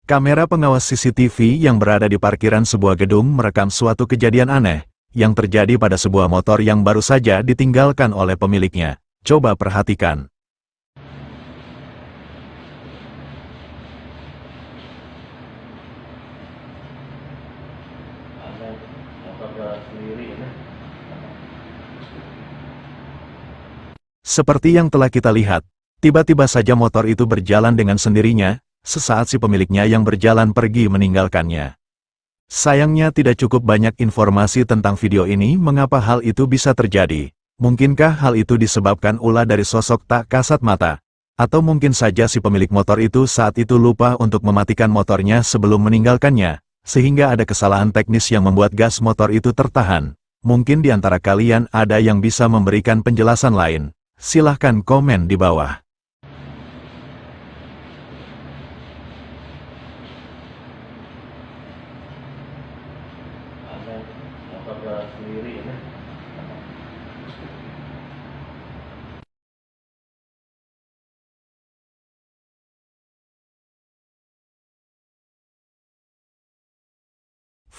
Kamera pengawas CCTV yang berada di parkiran sebuah gedung merekam suatu kejadian aneh yang terjadi pada sebuah motor yang baru saja ditinggalkan oleh pemiliknya. Coba perhatikan. Seperti yang telah kita lihat, tiba-tiba saja motor itu berjalan dengan sendirinya, sesaat si pemiliknya yang berjalan pergi meninggalkannya. Sayangnya tidak cukup banyak informasi tentang video ini mengapa hal itu bisa terjadi. Mungkinkah hal itu disebabkan ulah dari sosok tak kasat mata? Atau mungkin saja si pemilik motor itu saat itu lupa untuk mematikan motornya sebelum meninggalkannya, sehingga ada kesalahan teknis yang membuat gas motor itu tertahan. Mungkin di antara kalian ada yang bisa memberikan penjelasan lain. Silahkan komen di bawah.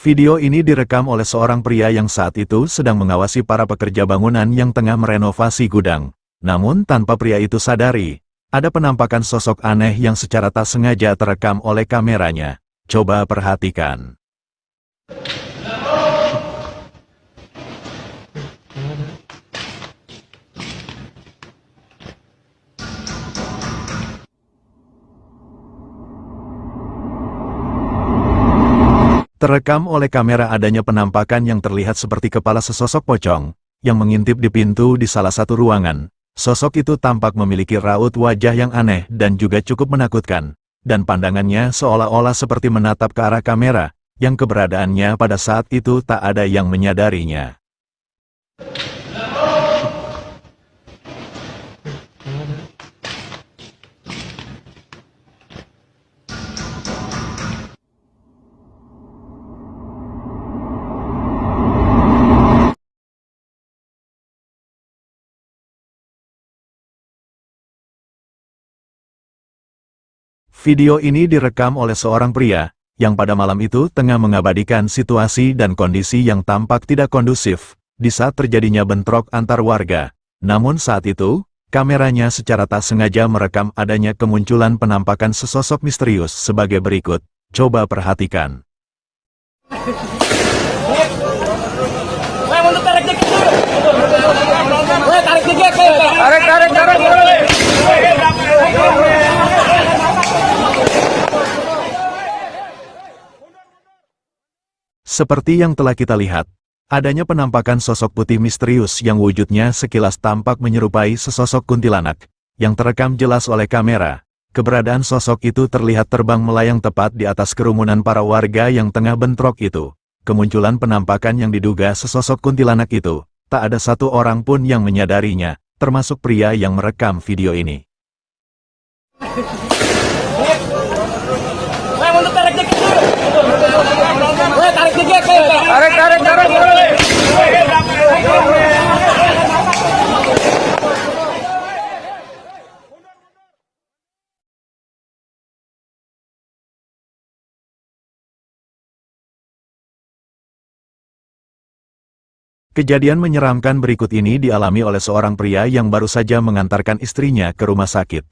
Video ini direkam oleh seorang pria yang saat itu sedang mengawasi para pekerja bangunan yang tengah merenovasi gudang. Namun tanpa pria itu sadari, ada penampakan sosok aneh yang secara tak sengaja terekam oleh kameranya. Coba perhatikan. Terekam oleh kamera adanya penampakan yang terlihat seperti kepala sesosok pocong, yang mengintip di pintu di salah satu ruangan. Sosok itu tampak memiliki raut wajah yang aneh dan juga cukup menakutkan, dan pandangannya seolah-olah seperti menatap ke arah kamera, yang keberadaannya pada saat itu tak ada yang menyadarinya. Video ini direkam oleh seorang pria, yang pada malam itu tengah mengabadikan situasi dan kondisi yang tampak tidak kondusif, di saat terjadinya bentrok antar warga. Namun saat itu, kameranya secara tak sengaja merekam adanya kemunculan penampakan sesosok misterius sebagai berikut. Coba perhatikan. Seperti yang telah kita lihat, adanya penampakan sosok putih misterius yang wujudnya sekilas tampak menyerupai sesosok kuntilanak, yang terekam jelas oleh kamera. Keberadaan sosok itu terlihat terbang melayang tepat di atas kerumunan para warga yang tengah bentrok itu. Kemunculan penampakan yang diduga sesosok kuntilanak itu, tak ada satu orang pun yang menyadarinya, termasuk pria yang merekam video ini. Kejadian menyeramkan berikut ini dialami oleh seorang pria yang baru saja mengantarkan istrinya ke rumah sakit.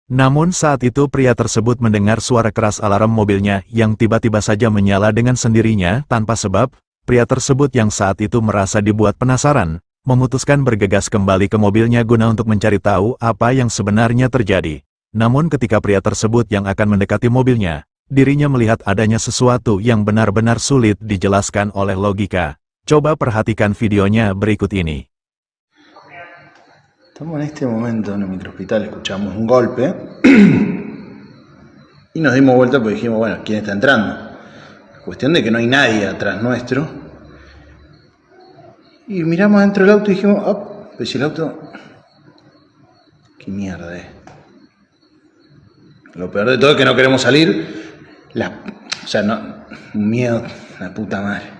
Namun saat itu pria tersebut mendengar suara keras alarm mobilnya yang tiba-tiba saja menyala dengan sendirinya tanpa sebab. Pria tersebut yang saat itu merasa dibuat penasaran, memutuskan bergegas kembali ke mobilnya guna untuk mencari tahu apa yang sebenarnya terjadi. Namun ketika pria tersebut yang akan mendekati mobilnya, dirinya melihat adanya sesuatu yang benar-benar sulit dijelaskan oleh logika. Coba perhatikan videonya berikut ini. Estamos en este momento en el microhospital, escuchamos un golpe y nos dimos vuelta porque dijimos, bueno, ¿quién está entrando? Cuestión de que no hay nadie atrás nuestro. Y miramos dentro del auto y dijimos, oh, pues si el auto... ¿Qué mierda es? Lo peor de todo es que no queremos salir. O sea, no, un miedo, la puta madre.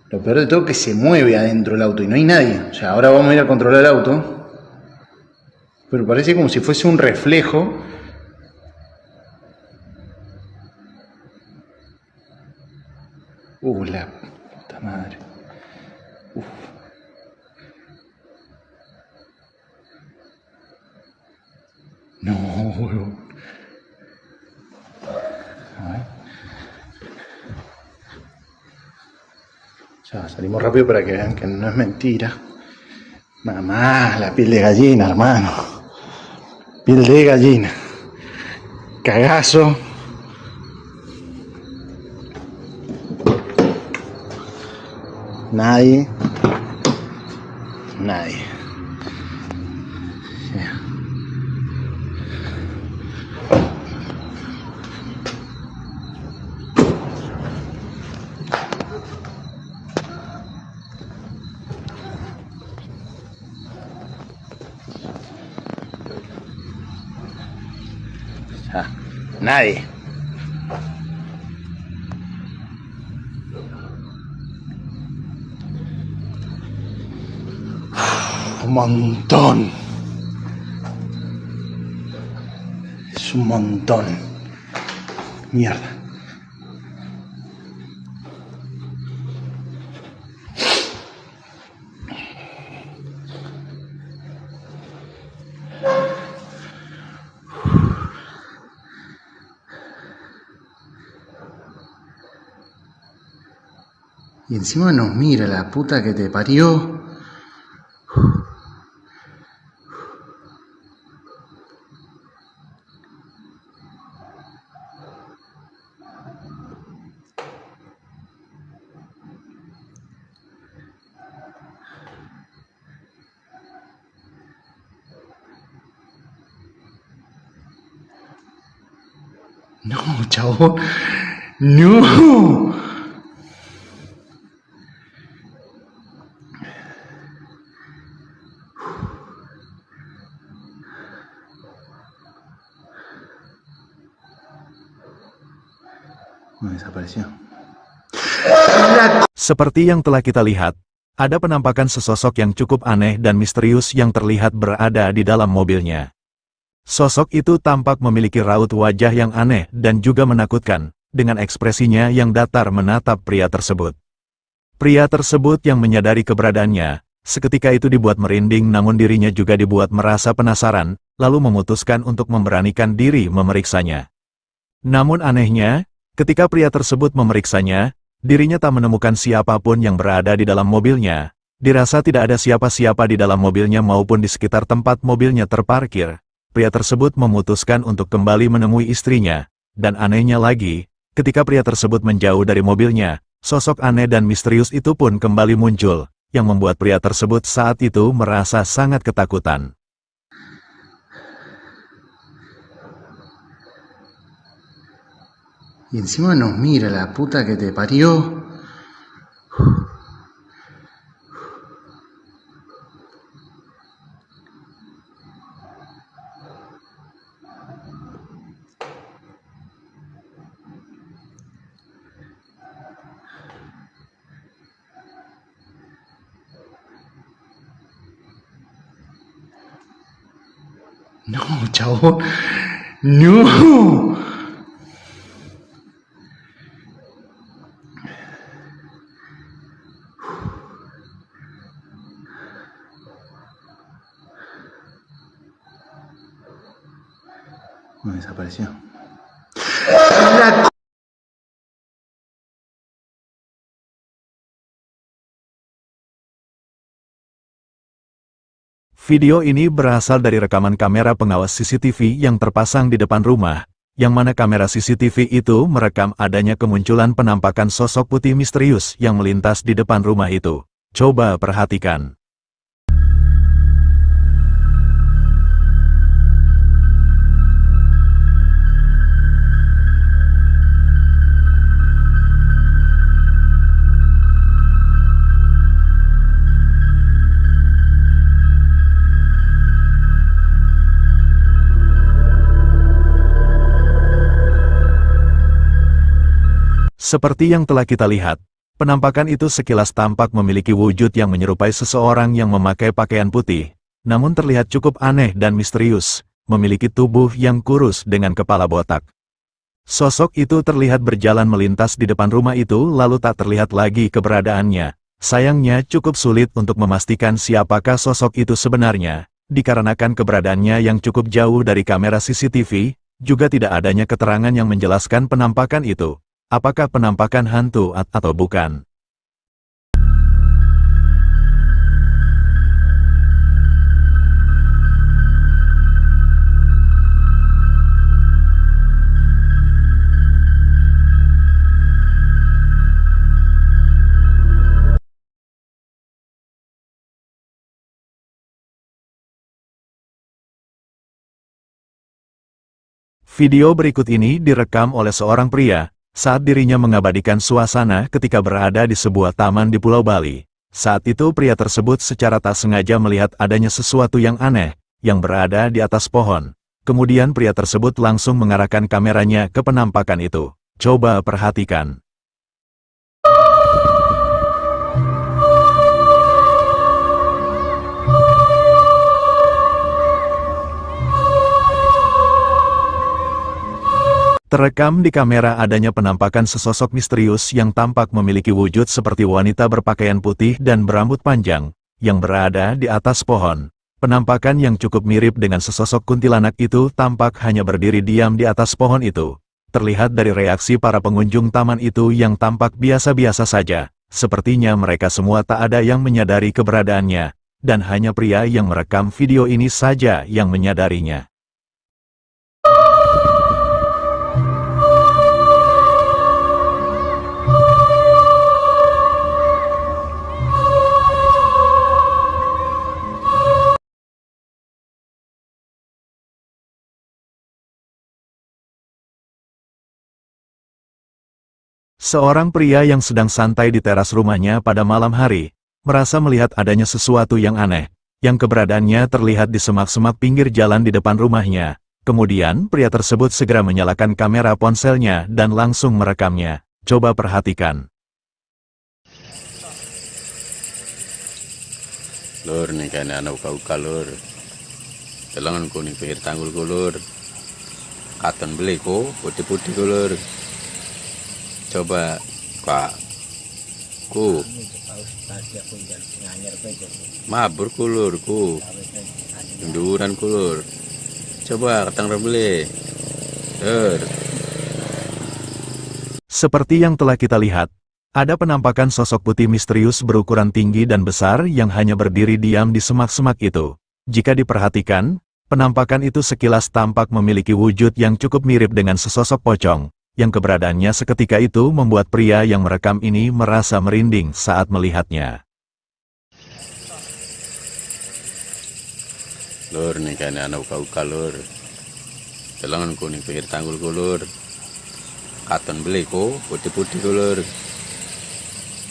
Lo peor de todo es que se mueve adentro del auto y no hay nadie. O sea, ahora vamos a ir a controlar el auto. Pero parece como si fuese un reflejo La puta madre. Uf. No, boludo. A ver. Ya, salimos rápido para que vean que no es mentira. Mamá, la piel de gallina, hermano. Piel de gallina. Cagazo. Nadie. Yeah. Nadie. Un montón. Es un montón. Mierda. Y encima nos mira la puta que te parió. No, chabón. No. Desapareció. Seperti yang telah kita lihat, ada penampakan sesosok yang cukup aneh dan misterius yang terlihat berada di dalam mobilnya. Sosok itu tampak memiliki raut wajah yang aneh dan juga menakutkan, dengan ekspresinya yang datar menatap pria tersebut. Pria tersebut yang menyadari keberadaannya, seketika itu dibuat merinding namun dirinya juga dibuat merasa penasaran, lalu memutuskan untuk memberanikan diri memeriksanya. Namun anehnya, ketika pria tersebut memeriksanya, dirinya tak menemukan siapapun yang berada di dalam mobilnya. Dirasa tidak ada siapa-siapa di dalam mobilnya maupun di sekitar tempat mobilnya terparkir. Pria tersebut memutuskan untuk kembali menemui istrinya. Dan anehnya lagi, ketika pria tersebut menjauh dari mobilnya, sosok aneh dan misterius itu pun kembali muncul, yang membuat pria tersebut saat itu merasa sangat ketakutan. Y encima nos mira la puta que te parió. No, chabón. No. Desapareció. Video ini berasal dari rekaman kamera pengawas CCTV yang terpasang di depan rumah, yang mana kamera CCTV itu merekam adanya kemunculan penampakan sosok putih misterius yang melintas di depan rumah itu. Coba perhatikan. Seperti yang telah kita lihat, penampakan itu sekilas tampak memiliki wujud yang menyerupai seseorang yang memakai pakaian putih, namun terlihat cukup aneh dan misterius, memiliki tubuh yang kurus dengan kepala botak. Sosok itu terlihat berjalan melintas di depan rumah itu lalu tak terlihat lagi keberadaannya. Sayangnya cukup sulit untuk memastikan siapakah sosok itu sebenarnya, dikarenakan keberadaannya yang cukup jauh dari kamera CCTV, juga tidak adanya keterangan yang menjelaskan penampakan itu. Apakah penampakan hantu atau bukan? Video berikut ini direkam oleh seorang pria, saat dirinya mengabadikan suasana ketika berada di sebuah taman di Pulau Bali. Saat itu pria tersebut secara tak sengaja melihat adanya sesuatu yang aneh, yang berada di atas pohon. Kemudian pria tersebut langsung mengarahkan kameranya ke penampakan itu. Coba perhatikan. Terekam di kamera adanya penampakan sesosok misterius yang tampak memiliki wujud seperti wanita berpakaian putih dan berambut panjang, yang berada di atas pohon. Penampakan yang cukup mirip dengan sesosok kuntilanak itu tampak hanya berdiri diam di atas pohon itu. Terlihat dari reaksi para pengunjung taman itu yang tampak biasa-biasa saja, sepertinya mereka semua tak ada yang menyadari keberadaannya, dan hanya pria yang merekam video ini saja yang menyadarinya. Seorang pria yang sedang santai di teras rumahnya pada malam hari, merasa melihat adanya sesuatu yang aneh, yang keberadaannya terlihat di semak-semak pinggir jalan di depan rumahnya. Kemudian, pria tersebut segera menyalakan kamera ponselnya dan langsung merekamnya. Coba perhatikan. Lur, nih kan anak uka-uka lur. Telangan ku nih pinggir tanggul ku lur. Katon beli ku, putih-putih ku lur. Coba Pak ku mabur kulur ku induran kulur coba ketang rebeli Seperti yang telah kita lihat, ada penampakan sosok putih misterius berukuran tinggi dan besar yang hanya berdiri diam di semak-semak itu. Jika diperhatikan, penampakan itu sekilas tampak memiliki wujud yang cukup mirip dengan sesosok pocong, yang keberadaannya seketika itu membuat pria yang merekam ini merasa merinding saat melihatnya. Lur, nih kan anak uka-uka lur. Telangan ku nih pinggir tanggul ku lur. Katon beli ku, putih-putih ku lur.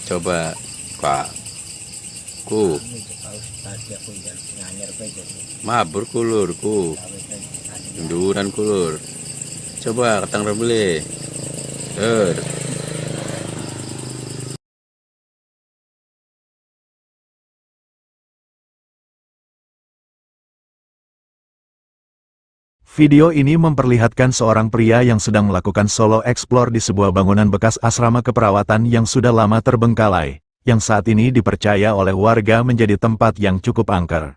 Coba Pak ku mabur ku lur ku induran ku lur. Coba ketang rebeli Video ini memperlihatkan seorang pria yang sedang melakukan solo explore di sebuah bangunan bekas asrama keperawatan yang sudah lama terbengkalai, yang saat ini dipercaya oleh warga menjadi tempat yang cukup angker.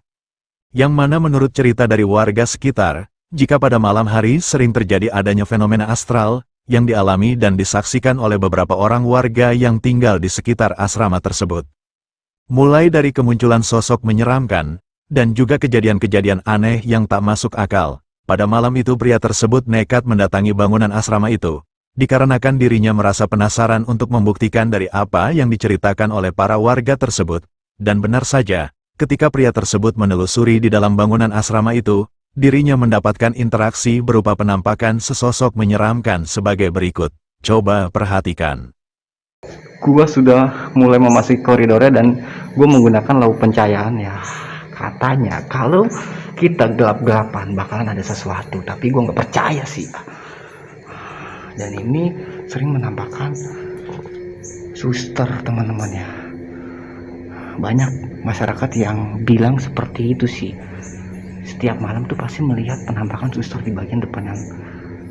Yang mana menurut cerita dari warga sekitar, jika pada malam hari sering terjadi adanya fenomena astral, yang dialami dan disaksikan oleh beberapa orang warga yang tinggal di sekitar asrama tersebut. Mulai dari kemunculan sosok menyeramkan, dan juga kejadian-kejadian aneh yang tak masuk akal. Pada malam itu pria tersebut nekat mendatangi bangunan asrama itu, dikarenakan dirinya merasa penasaran untuk membuktikan dari apa yang diceritakan oleh para warga tersebut. Dan benar saja, ketika pria tersebut menelusuri di dalam bangunan asrama itu, dirinya mendapatkan interaksi berupa penampakan sesosok menyeramkan sebagai berikut. Coba perhatikan. Gua sudah mulai memasuki koridornya dan gue menggunakan lampu pencahayaan ya. Katanya kalau kita gelap-gelapan bakalan ada sesuatu, tapi gue nggak percaya sih. Dan ini sering menampakkan suster teman-teman ya. Banyak masyarakat yang bilang seperti itu sih. Setiap malam tuh pasti melihat penampakan suster di bagian depan yang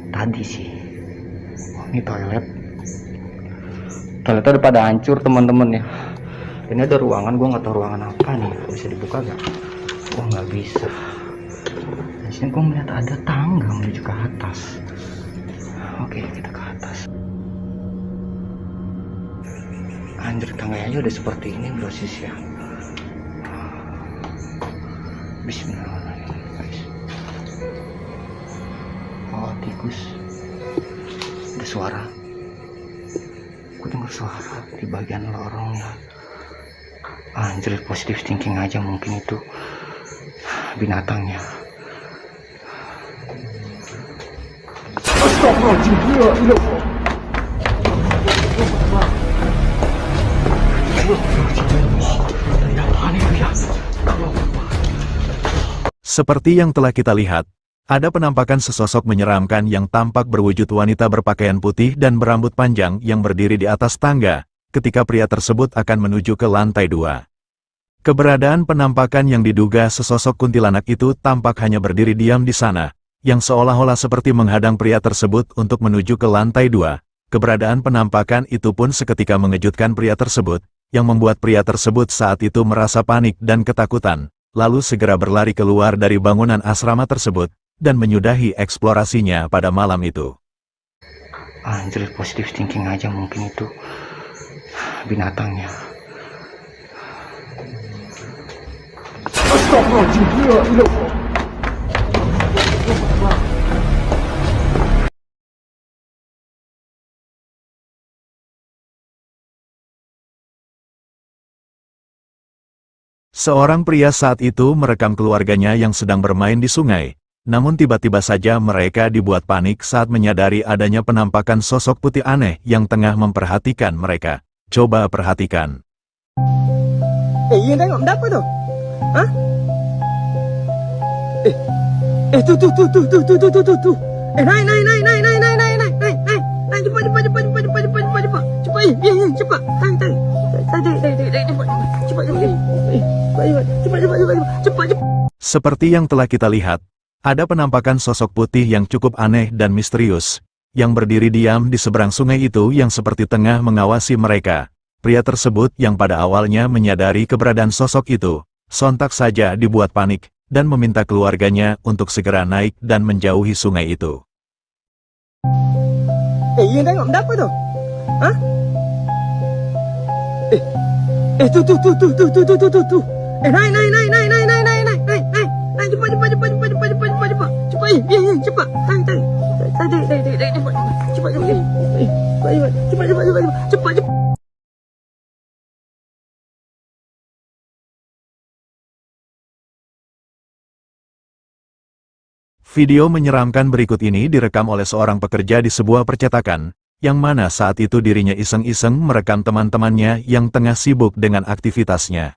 tadi sih. Ini toilet. Toiletnya udah pada hancur teman-teman ya. Ini ada ruangan, gua nggak tahu ruangan apa nih. Bisa dibuka gak? Gua nggak bisa. Di sini gua melihat ada tangga menuju ke atas. Oke, kita ke atas. Anjir, tangganya aja udah seperti ini bro sis ya. Bismillahirrahmanirrahim guys. Oh, tikus. Ada suara. Aku dengar suara di bagian lorong ya. Anjir, positive thinking aja mungkin itu binatangnya. Seperti yang telah kita lihat, ada penampakan sesosok menyeramkan yang tampak berwujud wanita berpakaian putih dan berambut panjang yang berdiri di atas tangga, ketika pria tersebut akan menuju ke lantai 2. Keberadaan penampakan yang diduga sesosok kuntilanak itu tampak hanya berdiri diam di sana, yang seolah-olah seperti menghadang pria tersebut untuk menuju ke lantai 2. Keberadaan penampakan itu pun seketika mengejutkan pria tersebut, yang membuat pria tersebut saat itu merasa panik dan ketakutan, lalu segera berlari keluar dari bangunan asrama tersebut, dan menyudahi eksplorasinya pada malam itu. Anjir, positive thinking aja mungkin itu binatangnya. Seorang pria saat itu merekam keluarganya yang sedang bermain di sungai, namun tiba-tiba saja mereka dibuat panik saat menyadari adanya penampakan sosok putih aneh yang tengah memperhatikan mereka. Coba perhatikan. Ian tengok benda apa tu? Ha? Tu. Naik. Naik, cepat. Ian, cepat. Cepat. Seperti yang telah kita lihat, ada penampakan sosok putih yang cukup aneh dan misterius, yang berdiri diam di seberang sungai itu yang seperti tengah mengawasi mereka. Pria tersebut yang pada awalnya menyadari keberadaan sosok itu, sontak saja dibuat panik, dan meminta keluarganya untuk segera naik dan menjauhi sungai itu. Ian tengok benda apa tu? Ha? Tu. Naik. Naik, cepat. Ian, cepat. Cepat. Video menyeramkan berikut ini direkam oleh seorang pekerja di sebuah percetakan, yang mana saat itu dirinya iseng-iseng merekam teman-temannya yang tengah sibuk dengan aktivitasnya.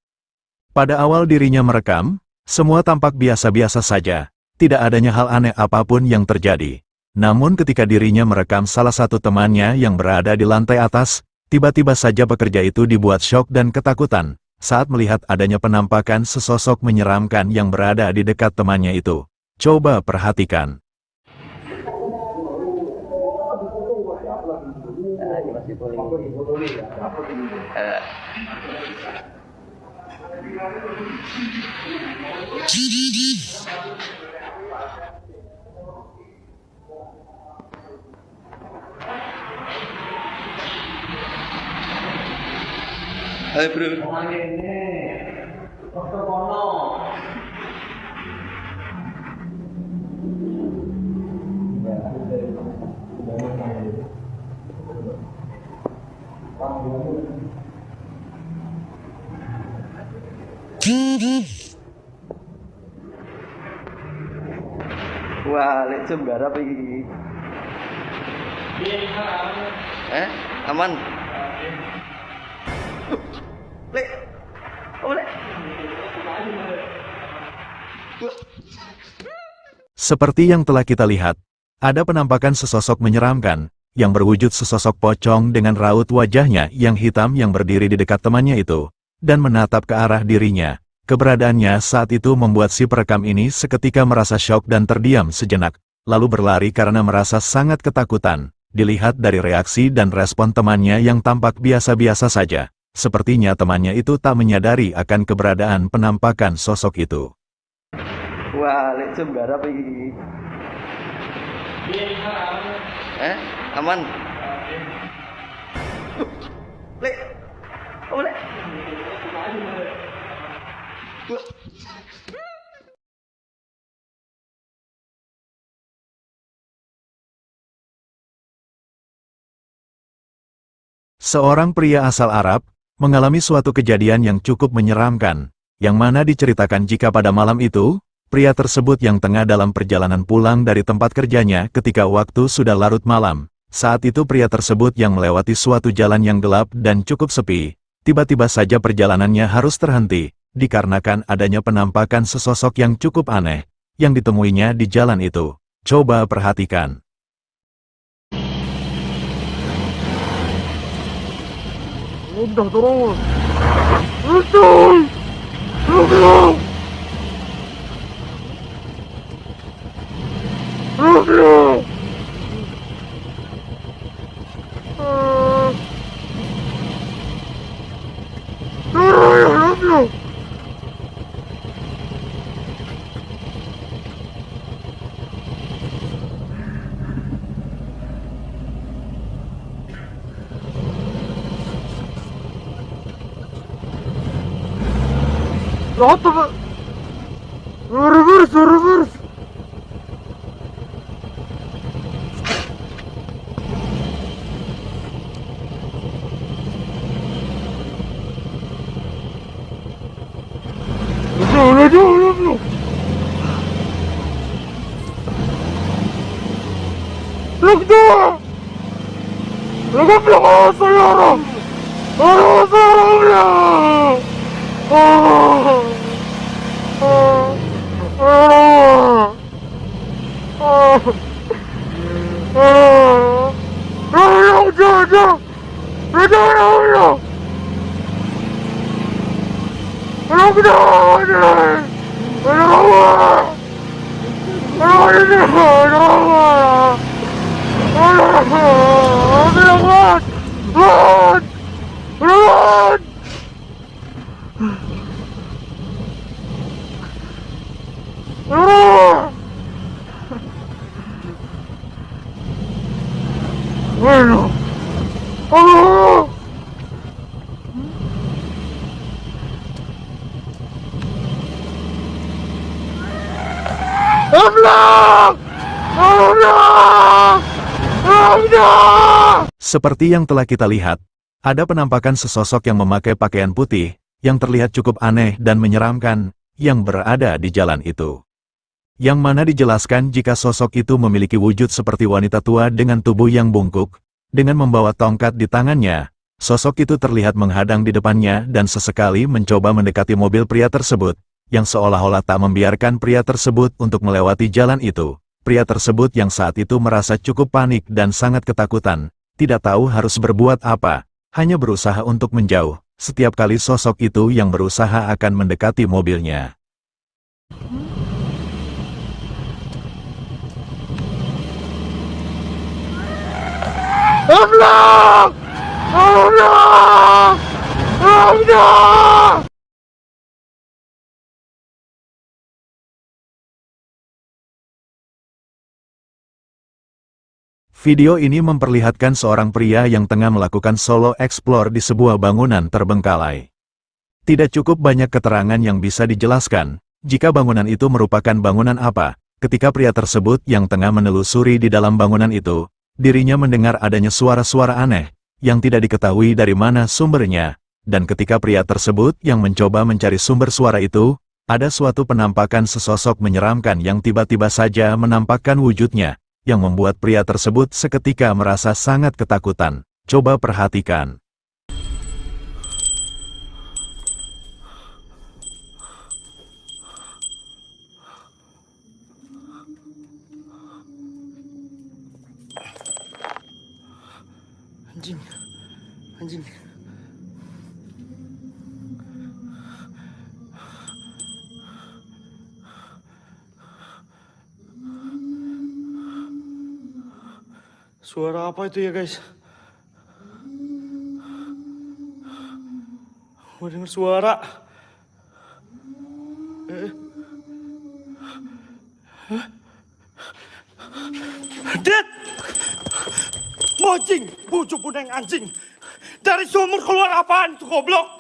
Pada awal dirinya merekam, semua tampak biasa-biasa saja, tidak adanya hal aneh apapun yang terjadi. Namun ketika dirinya merekam salah satu temannya yang berada di lantai atas, tiba-tiba saja pekerja itu dibuat syok dan ketakutan, saat melihat adanya penampakan sesosok menyeramkan yang berada di dekat temannya itu. Coba perhatikan. Hai bro. Wah, lek jam garap iki. Aman. Lek. Oh, lek. Seperti yang telah kita lihat, ada penampakan sesosok menyeramkan, yang berwujud sesosok pocong dengan raut wajahnya yang hitam yang berdiri di dekat temannya itu, dan menatap ke arah dirinya. Keberadaannya saat itu membuat si perekam ini seketika merasa syok dan terdiam sejenak, lalu berlari karena merasa sangat ketakutan, Dilihat dari reaksi dan respon temannya yang tampak biasa-biasa saja, sepertinya temannya itu tak menyadari akan keberadaan penampakan sosok itu. Wah, lek jam garap iki. Aman. Lek. Oh, lek. Seorang pria asal Arab mengalami suatu kejadian yang cukup menyeramkan, yang mana diceritakan jika pada malam itu, pria tersebut yang tengah dalam perjalanan pulang dari tempat kerjanya ketika waktu sudah larut malam. Saat itu pria tersebut yang melewati suatu jalan yang gelap dan cukup sepi, tiba-tiba saja perjalanannya harus terhenti, dikarenakan adanya penampakan sesosok yang cukup aneh, yang ditemuinya di jalan itu. Coba perhatikan. Udah terus. Betul. Belum. Belum. Reverse, reverse. Belum. Look at the sayara. Sayara. Seperti yang telah kita lihat, ada penampakan sesosok yang memakai pakaian putih, yang terlihat cukup aneh dan menyeramkan, yang berada di jalan itu. Yang mana dijelaskan jika sosok itu memiliki wujud seperti wanita tua dengan tubuh yang bungkuk, dengan membawa tongkat di tangannya. Sosok itu terlihat menghadang di depannya dan sesekali mencoba mendekati mobil pria tersebut, yang seolah-olah tak membiarkan pria tersebut untuk melewati jalan itu. Pria tersebut yang saat itu merasa cukup panik dan sangat ketakutan, tidak tahu harus berbuat apa, hanya berusaha untuk menjauh, setiap kali sosok itu yang berusaha akan mendekati mobilnya. Video ini memperlihatkan seorang pria yang tengah melakukan solo explore di sebuah bangunan terbengkalai. Tidak cukup banyak keterangan yang bisa dijelaskan, jika bangunan itu merupakan bangunan apa. Ketika pria tersebut yang tengah menelusuri di dalam bangunan itu, dirinya mendengar adanya suara-suara aneh, yang tidak diketahui dari mana sumbernya, dan ketika pria tersebut yang mencoba mencari sumber suara itu, ada suatu penampakan sesosok menyeramkan yang tiba-tiba saja menampakkan wujudnya, yang membuat pria tersebut seketika merasa sangat ketakutan. Coba perhatikan. Anjing. Suara apa itu ya guys? Gue dengar suara. Dad! Mojing, bujuk buneng anjing. Dari sumur keluar apaan itu goblok?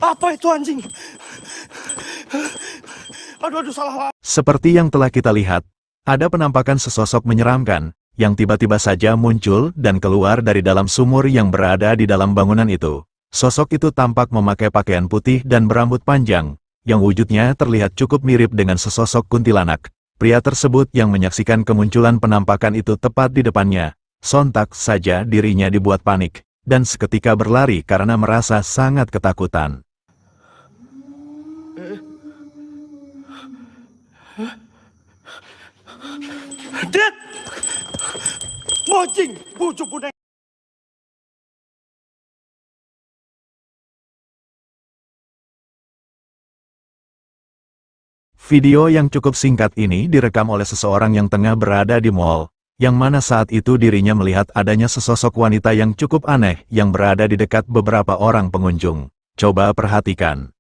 Apa itu anjing? Aduh, salah. Seperti yang telah kita lihat, ada penampakan sesosok menyeramkan, yang tiba-tiba saja muncul dan keluar dari dalam sumur yang berada di dalam bangunan itu. Sosok itu tampak memakai pakaian putih dan berambut panjang, yang wujudnya terlihat cukup mirip dengan sesosok kuntilanak. Pria tersebut yang menyaksikan kemunculan penampakan itu tepat di depannya. Sontak saja dirinya dibuat panik, dan seketika berlari karena merasa sangat ketakutan. Dad! Mojing, bujuk buneng. Video yang cukup singkat ini direkam oleh seseorang yang tengah berada di mall, yang mana saat itu dirinya melihat adanya sesosok wanita yang cukup aneh yang berada di dekat beberapa orang pengunjung. Coba perhatikan.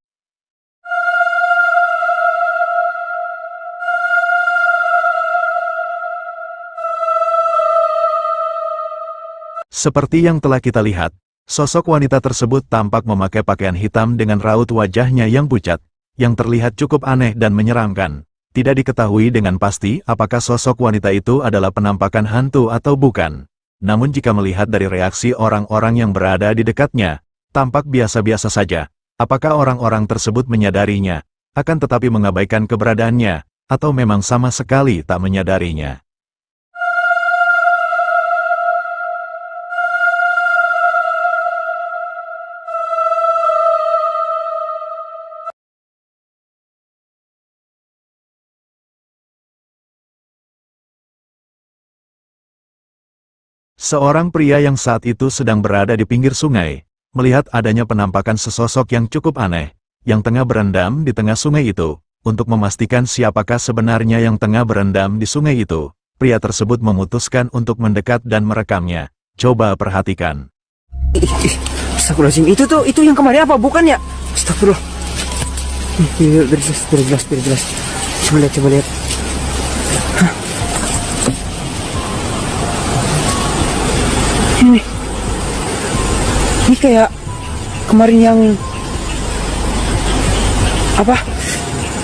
Seperti yang telah kita lihat, sosok wanita tersebut tampak memakai pakaian hitam dengan raut wajahnya yang pucat, yang terlihat cukup aneh dan menyeramkan. Tidak diketahui dengan pasti apakah sosok wanita itu adalah penampakan hantu atau bukan. Namun jika melihat dari reaksi orang-orang yang berada di dekatnya, tampak biasa-biasa saja. Apakah orang-orang tersebut menyadarinya, akan tetapi mengabaikan keberadaannya, atau memang sama sekali tak menyadarinya. Seorang pria yang saat itu sedang berada di pinggir sungai, melihat adanya penampakan sesosok yang cukup aneh, yang tengah berendam di tengah sungai itu. Untuk memastikan siapakah sebenarnya yang tengah berendam di sungai itu, pria tersebut memutuskan untuk mendekat dan merekamnya. Coba perhatikan. Astagfirullahaladzim, itu yang kemarin apa? Bukan ya? Astagfirullah. Biar jelas. Coba lihat. Hah? Ini kayak kemarin yang apa?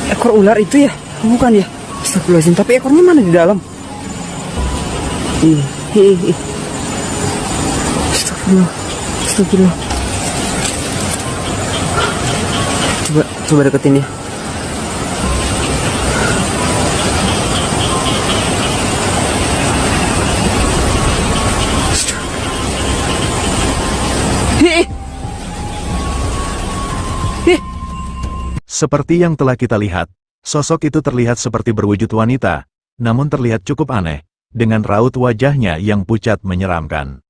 Ekor ular itu ya? Bukan ya? Astagfirullahaladzim, tapi ekornya mana di dalam? Astagfirullah. Coba deketin ya. Seperti yang telah kita lihat, sosok itu terlihat seperti berwujud wanita, namun terlihat cukup aneh, dengan raut wajahnya yang pucat menyeramkan.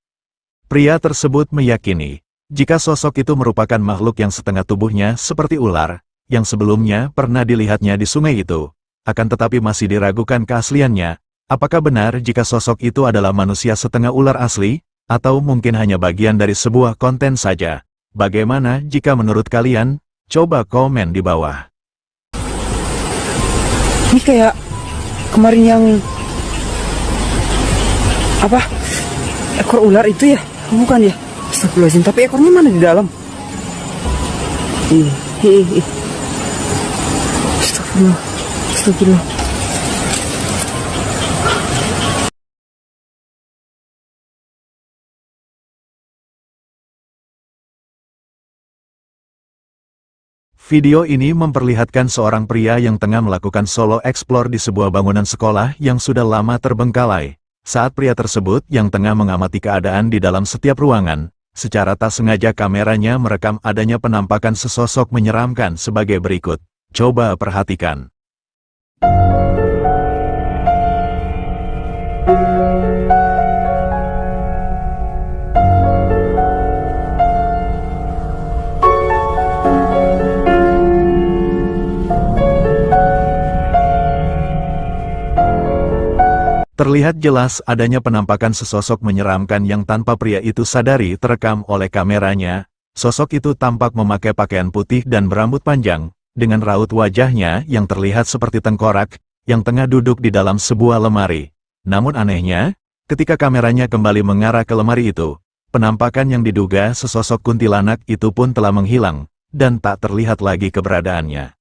Pria tersebut meyakini, jika sosok itu merupakan makhluk yang setengah tubuhnya seperti ular, yang sebelumnya pernah dilihatnya di sungai itu, akan tetapi masih diragukan keasliannya, apakah benar jika sosok itu adalah manusia setengah ular asli, atau mungkin hanya bagian dari sebuah konten saja. Bagaimana jika menurut kalian? Coba komen di bawah. Ini kayak kemarin yang apa? Ekor ular itu ya? Bukan ya? Astagfirullahaladzim, tapi ekornya mana di dalam? Astagfirullah. Video ini memperlihatkan seorang pria yang tengah melakukan solo explore di sebuah bangunan sekolah yang sudah lama terbengkalai. Saat pria tersebut yang tengah mengamati keadaan di dalam setiap ruangan, secara tak sengaja kameranya merekam adanya penampakan sesosok menyeramkan sebagai berikut. Coba perhatikan. Terlihat jelas adanya penampakan sesosok menyeramkan yang tanpa pria itu sadari terekam oleh kameranya. Sosok itu tampak memakai pakaian putih dan berambut panjang, dengan raut wajahnya yang terlihat seperti tengkorak, yang tengah duduk di dalam sebuah lemari. Namun anehnya, ketika kameranya kembali mengarah ke lemari itu, penampakan yang diduga sesosok kuntilanak itu pun telah menghilang, dan tak terlihat lagi keberadaannya.